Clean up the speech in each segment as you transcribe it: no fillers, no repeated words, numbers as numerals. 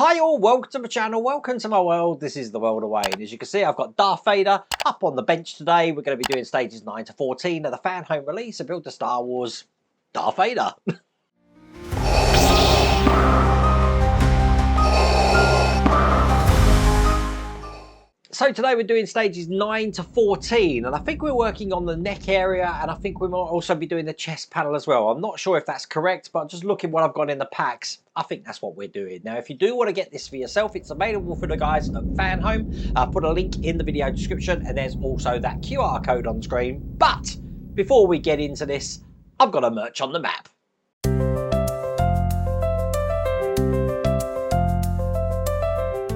Hi all, welcome to my channel, welcome to my world. This is the world of Wayne. As you can see, I've got Darth Vader up on the bench today. We're going to be doing stages 9 to 14 of the Fanhome release of Build to Star Wars Darth Vader. So today we're doing stages 9 to 14, and I think we're working on the neck area, and I think we might also be doing the chest panel as well. I'm not sure if that's correct, but just looking what I've got in the packs, I think that's what we're doing. Now, if you do want to get this for yourself, it's available for the guys at Fanhome. I'll put a link in the video description, and there's also that QR code on screen. But before we get into this, I've got a merch on the map.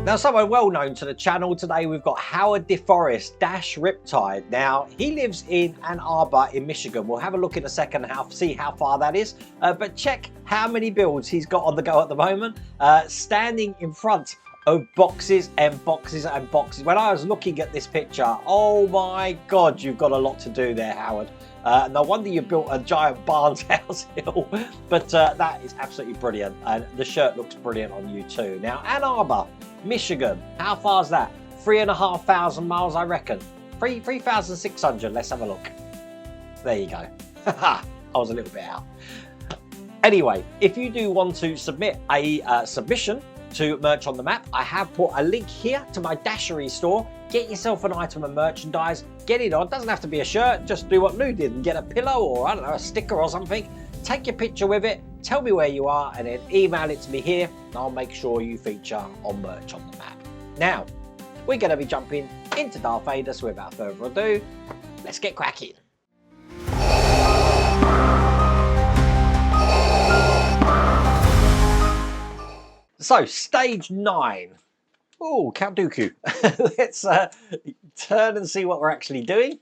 Now, someone well known to the channel today, we've got Howard DeForest, Dash Riptide. Now, he lives in Ann Arbor in Michigan. We'll have a look in a second, see how far that is. But check how many builds he's got on the go at the moment, standing in front of boxes and boxes and boxes. When I was looking at this picture, oh my God, you've got a lot to do there, Howard. No wonder you built a giant Barnes house hill, but that is absolutely brilliant. And the shirt looks brilliant on you too. Now, Ann Arbor, Michigan, how far is that? 3,500 miles, I reckon. 3,600, let's have a look. There you go. I was a little bit out. Anyway, if you do want to submit a submission to merch on the map, I have put a link here to my Dashery store. Get yourself an item of merchandise, get it on. Doesn't have to be a shirt, just do what Lou did and get a pillow or, I don't know, a sticker or something. Take your picture with it, tell me where you are, and then email it to me here, and I'll make sure you feature on merch on the map. Now, we're going to be jumping into Darth Vader, so without further ado, let's get cracking. So, stage 9. Oh, Count Dooku. Let's turn and see what we're actually doing.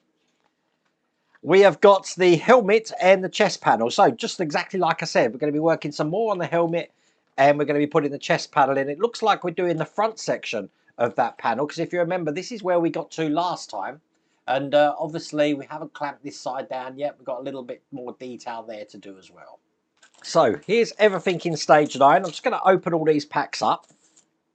We have got the helmet and the chest panel. So just exactly like I said, we're going to be working some more on the helmet and we're going to be putting the chest panel in. It looks like we're doing the front section of that panel, because if you remember, this is where we got to last time. And obviously we haven't clamped this side down yet. We've got a little bit more detail there to do as well. So here's everything in stage 9. I'm just going to open all these packs up.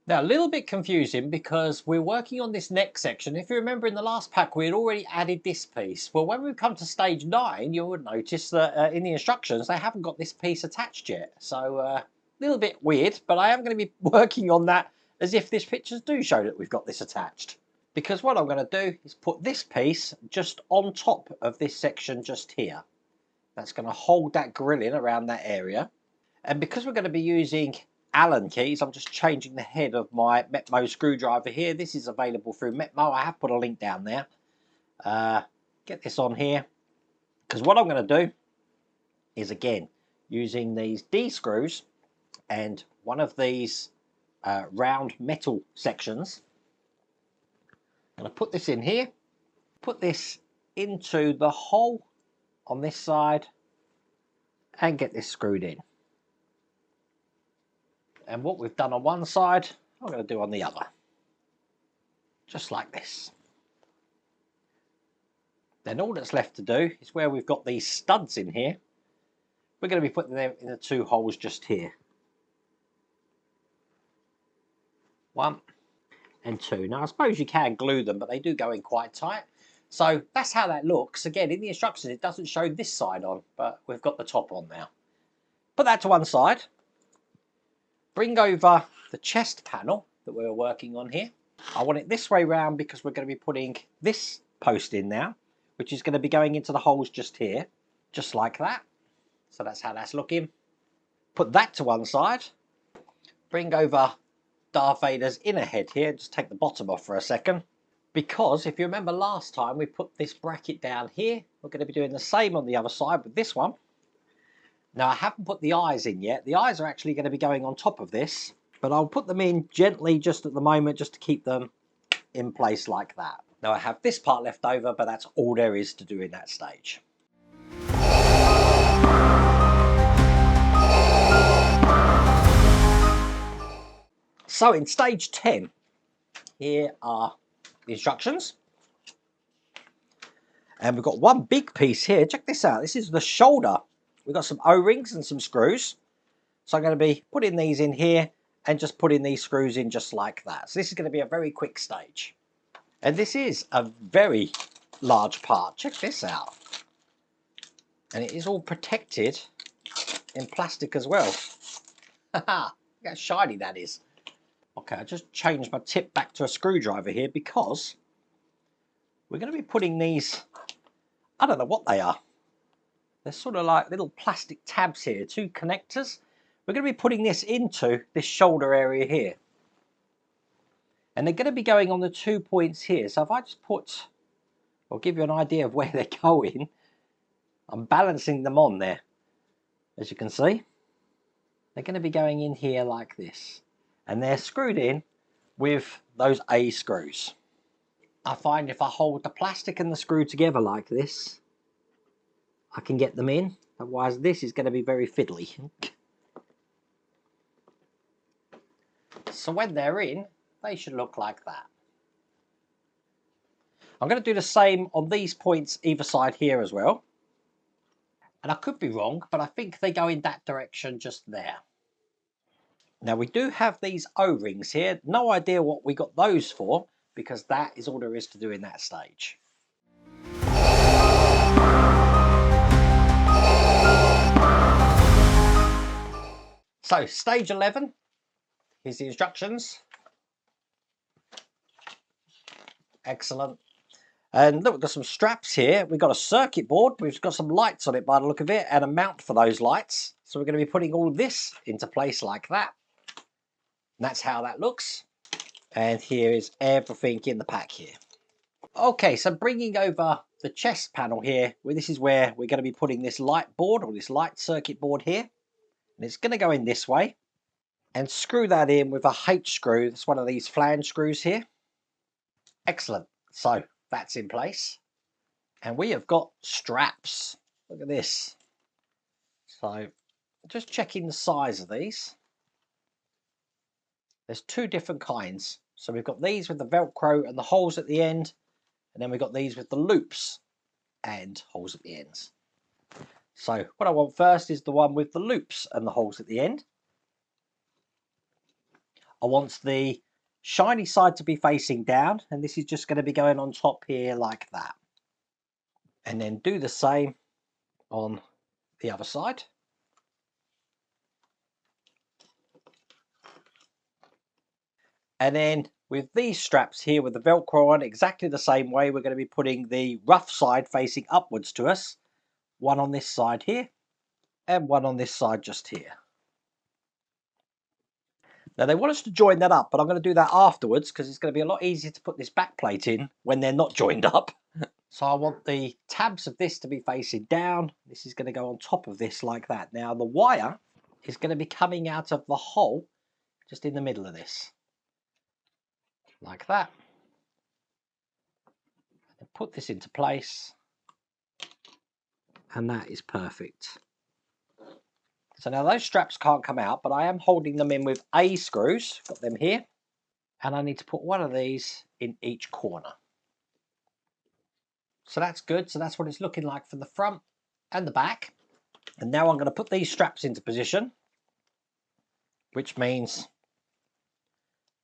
Now, a little bit confusing because we're working on this neck section. If you remember in the last pack, we had already added this piece. Well, when we come to stage 9, you would notice that in the instructions, they haven't got this piece attached yet. So a little bit weird, but I am going to be working on that as if these pictures do show that we've got this attached. Because what I'm going to do is put this piece just on top of this section just here. That's going to hold that grilling around that area. And because we're going to be using Allen keys, I'm just changing the head of my Metmo screwdriver here. This is available through Metmo. I have put a link down there. Get this on here, because what I'm going to do is, again, using these D screws and one of these round metal sections, I'm going to put this in here, put this into the hole on this side and get this screwed in. And what we've done on one side, I'm going to do on the other. Just like this. Then all that's left to do is where we've got these studs in here, we're going to be putting them in the 2 holes just here. 1 and 2. Now, I suppose you can glue them, but they do go in quite tight. So that's how that looks. Again, in the instructions, it doesn't show this side on, but we've got the top on now. Put that to one side. Bring over the chest panel that we were working on here. I want it this way round because we're going to be putting this post in now, which is going to be going into the holes just here, just like that. So that's how that's looking. Put that to one side. Bring over Darth Vader's inner head here. Just take the bottom off for a second. Because if you remember last time, we put this bracket down here. We're going to be doing the same on the other side with this one. Now, I haven't put the eyes in yet. The eyes are actually going to be going on top of this, but I'll put them in gently just at the moment, just to keep them in place like that. Now, I have this part left over, but that's all there is to do in that stage. So in stage 10, here are the instructions. And we've got one big piece here. Check this out. This is the shoulder. We've got some O-rings and some screws. So I'm going to be putting these in here and just putting these screws in just like that. So this is going to be a very quick stage. And this is a very large part. Check this out. And it is all protected in plastic as well. Haha, look how shiny that is. Okay, I just changed my tip back to a screwdriver here because we're going to be putting these, I don't know what they are. They're sort of like little plastic tabs here, 2 connectors. We're going to be putting this into this shoulder area here. And they're going to be going on the 2 points here. So if I just put, I'll give you an idea of where they're going. I'm balancing them on there, as you can see. They're going to be going in here like this. And they're screwed in with those A screws. I find if I hold the plastic and the screw together like this, I can get them in. Otherwise this is going to be very fiddly. So when they're in, they should look like that. I'm going to do the same on these points either side here as well. And I could be wrong, but I think they go in that direction just there. Now we do have these O-rings here. No idea what we got those for, because that is all there is to do in that stage. So stage 11, here's the instructions. Excellent. And look, we've got some straps here. We've got a circuit board. We've got some lights on it by the look of it, and a mount for those lights. So we're going to be putting all this into place like that. And that's how that looks. And here is everything in the pack here. Okay, so bringing over the chest panel here, this is where we're going to be putting this light board, or this light circuit board here. And it's going to go in this way. And screw that in with a H screw. It's one of these flange screws here. Excellent. So that's in place. And we have got straps. Look at this. So just checking the size of these. There's 2 different kinds. So we've got these with the Velcro and the holes at the end. And then we've got these with the loops and holes at the ends. So what I want first is the one with the loops and the holes at the end. I want the shiny side to be facing down, and this is just going to be going on top here like that. And then do the same on the other side. And then with these straps here with the Velcro on exactly the same way, we're going to be putting the rough side facing upwards to us. One on this side here and one on this side just here. Now they want us to join that up, but I'm going to do that afterwards because it's going to be a lot easier to put this back plate in when they're not joined up. So I want the tabs of this to be facing down. This is going to go on top of this like that. Now the wire is going to be coming out of the hole just in the middle of this. Like that. And put this into place. And that is perfect. So now those straps can't come out, but I am holding them in with A screws. Got them here. And I need to put one of these in each corner. So that's good. So that's what it's looking like for the front and the back. And now I'm going to put these straps into position, which means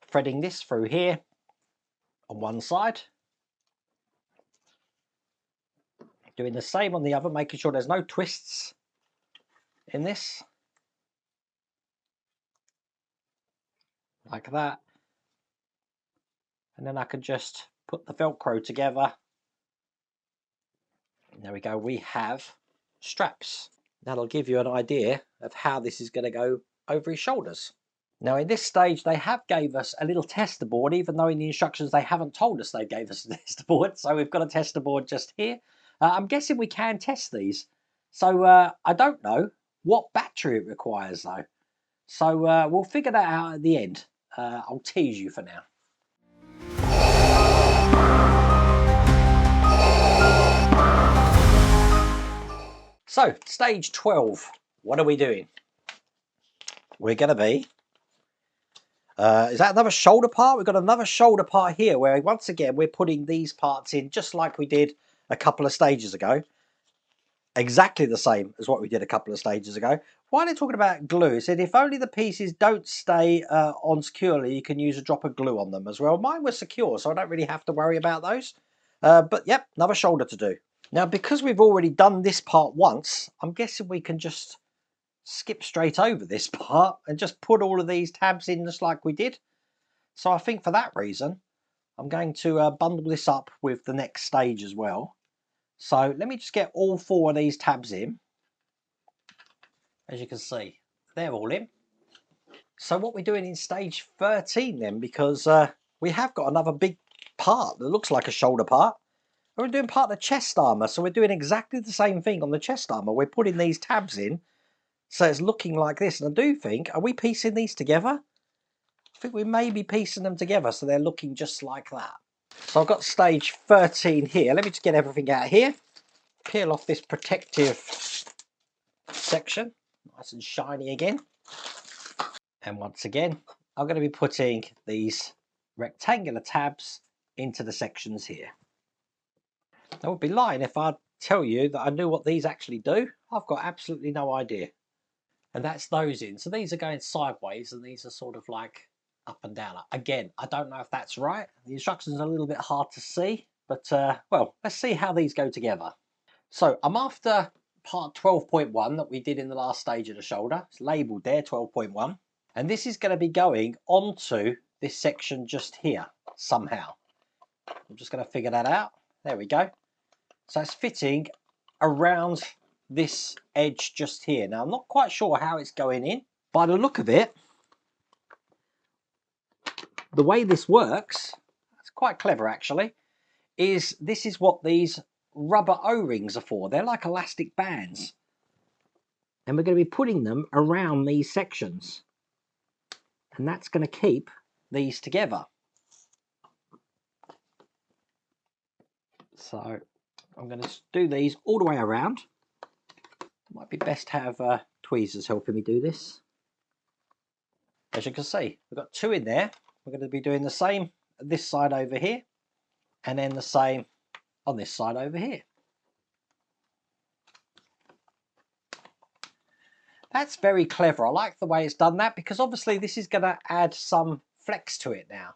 threading this through here on one side. Doing the same on the other, making sure there's no twists in this. Like that. And then I can just put the Velcro together. And there we go, we have straps. That'll give you an idea of how this is going to go over his shoulders. Now in this stage they have gave us a little tester board, even though in the instructions they haven't told us they gave us a tester board. So we've got a tester board just here. I'm guessing we can test these. So I don't know what battery it requires though. So we'll figure that out at the end. I'll tease you for now. So stage 12, what are we doing? We're going to be, is that another shoulder part? We've got another shoulder part here where once again we're putting these parts in just like we did a couple of stages ago. Exactly the same as what we did a couple of stages ago. Why are they talking about glue? It said if only the pieces don't stay on securely, you can use a drop of glue on them as well. Mine was secure, so I don't really have to worry about those. But yep, another shoulder to do. Now, because we've already done this part once, I'm guessing we can just skip straight over this part and just put all of these tabs in just like we did. So I think for that reason, I'm going to bundle this up with the next stage as well. So let me just get all 4 of these tabs in. As you can see, they're all in. So what we're doing in stage 13 then, because we have got another big part that looks like a shoulder part. We're doing part of the chest armor, so we're doing exactly the same thing on the chest armor. We're putting these tabs in, so it's looking like this. And I do think, are we piecing these together? I think we may be piecing them together, so they're looking just like that. So I've got stage 13 here. Let me just get everything out here. Peel off this protective section, nice and shiny again. And once again, I'm going to be putting these rectangular tabs into the sections here. I would be lying if I'd tell you that I knew what these actually do. I've got absolutely no idea. And that's those in. So these are going sideways and these are sort of like up and down. Again, I don't know if that's right. The instructions are a little bit hard to see, but well, let's see how these go together. So I'm after part 12.1 that we did in the last stage of the shoulder. It's labelled there, 12.1. And this is going to be going onto this section just here, somehow. I'm just going to figure that out. There we go. So it's fitting around this edge just here. Now, I'm not quite sure how it's going in. By the look of it, the way this works, it's quite clever actually, is this is what these rubber O-rings are for. They're like elastic bands. And we're going to be putting them around these sections. And that's going to keep these together. So I'm going to do these all the way around. Might be best to have tweezers helping me do this. As you can see, we've got 2 in there. We're going to be doing the same this side over here, and then the same on this side over here. That's very clever. I like the way it's done that, because obviously this is going to add some flex to it now.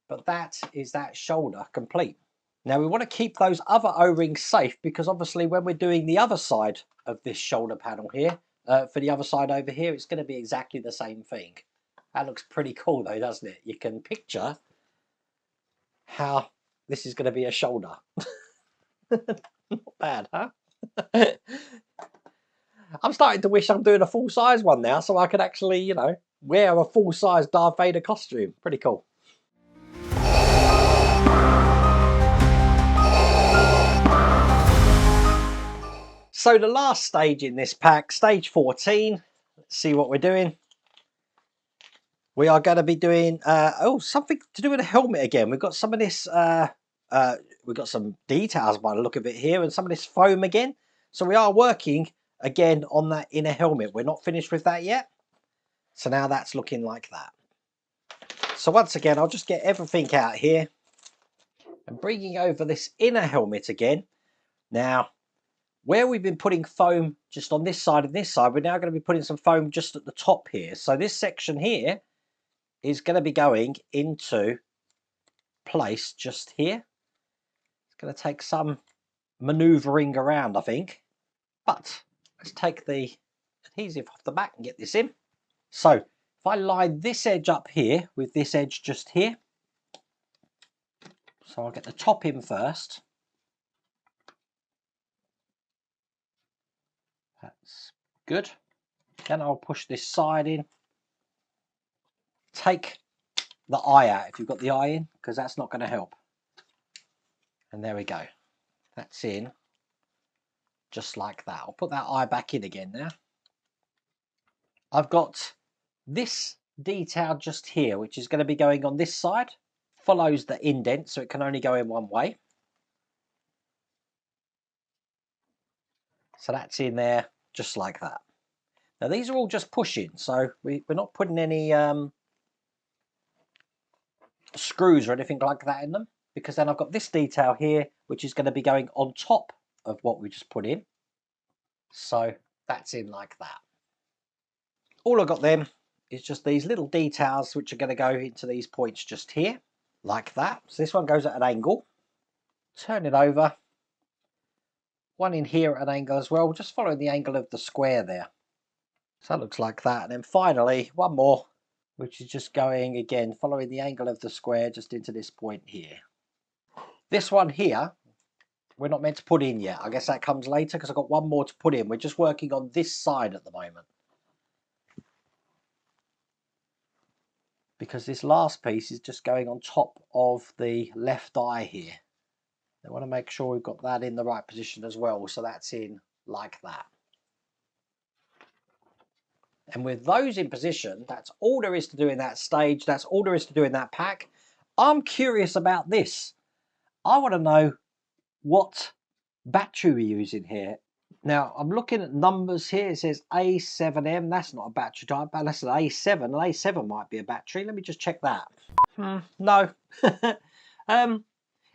But that is that shoulder complete. Now we want to keep those other O-rings safe, because obviously when we're doing the other side of this shoulder panel here, for the other side over here, it's going to be exactly the same thing. That looks pretty cool though, doesn't it? You can picture how this is going to be a shoulder. Not bad, huh? I'm starting to wish I'm doing a full-size one now, so I could actually, you know, wear a full-size Darth Vader costume. Pretty cool. So the last stage in this pack, stage 14, let's see what we're doing. We are going to be doing, something to do with a helmet again. We've got some of this, we've got some details by the look of it here, and some of this foam again. So we are working again on that inner helmet. We're not finished with that yet. So now that's looking like that. So once again, I'll just get everything out here and bringing over this inner helmet again. Now, where we've been putting foam just on this side and this side, we're now going to be putting some foam just at the top here. So this section here is going to be going into place just here. It's going to take some manoeuvring around, I think. But let's take the adhesive off the back and get this in. So if I line this edge up here with this edge just here, so I'll get the top in first. That's good. Then I'll push this side in. Take the eye out if you've got the eye in, because that's not going to help. And there we go. That's in just like that. I'll put that eye back in again now. I've got this detail just here, which is going to be going on this side. Follows the indent, so it can only go in one way. So that's in there just like that. Now these are all just pushing, so we're not putting any screws or anything like that in them, because then I've got this detail here which is going to be going on top of what we just put in. So that's in like that. all I've got then is just these little details which are going to go into these points just here, like that. So this one goes at an angle. Turn it over. One in here at an angle as well, just following the angle of the square there. So that looks like that. And then finally, one more, which is just going again, following the angle of the square just into this point here. This one here, we're not meant to put in yet. I guess that comes later because I've got one more to put in. We're just working on this side at the moment, because this last piece is just going on top of the left eye here. I want to make sure we've got that in the right position as well, so that's in like that. And with those in position, that's all there is to do in that stage. That's all there is to do in that pack. I'm curious about this. I want to know what battery we're using here. Now, I'm looking at numbers here. It says A7M. That's not a battery type, but that's an A7. An A7 might be a battery. Let me just check that. No.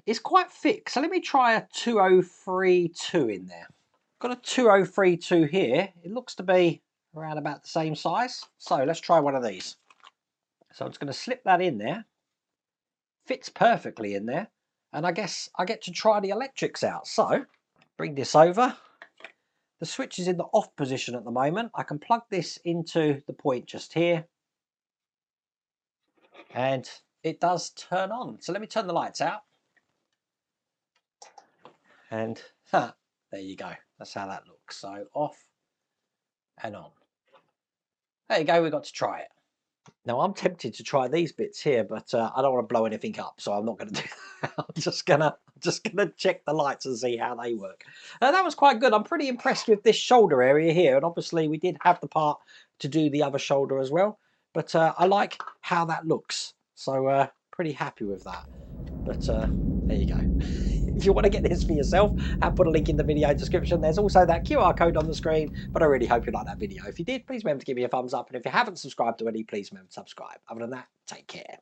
It's quite thick. So let me try a 2032 in there. Got a 2032 here. It looks to be around about the same size. So let's try one of these. So I'm just going to slip that in there. Fits perfectly in there. And I guess I get to try the electrics out. So bring this over. The switch is in the off position at the moment. I can plug this into the point just here. And it does turn on. So let me turn the lights out. And there you go. That's how that looks. So off and on. There you go. We got to try it. Now I'm tempted to try these bits here, but I don't want to blow anything up, so I'm not going to do that. I'm just gonna check the lights and see how they work. That was quite good. I'm pretty impressed with this shoulder area here, and obviously we did have the part to do the other shoulder as well. But I like how that looks, so pretty happy with that. But there you go. If you want to get this for yourself, I'll put a link in the video description. There's also that QR code on the screen, but I really hope you like that video. If you did, please remember to give me a thumbs up. And if you haven't subscribed already, please remember to subscribe. Other than that, take care.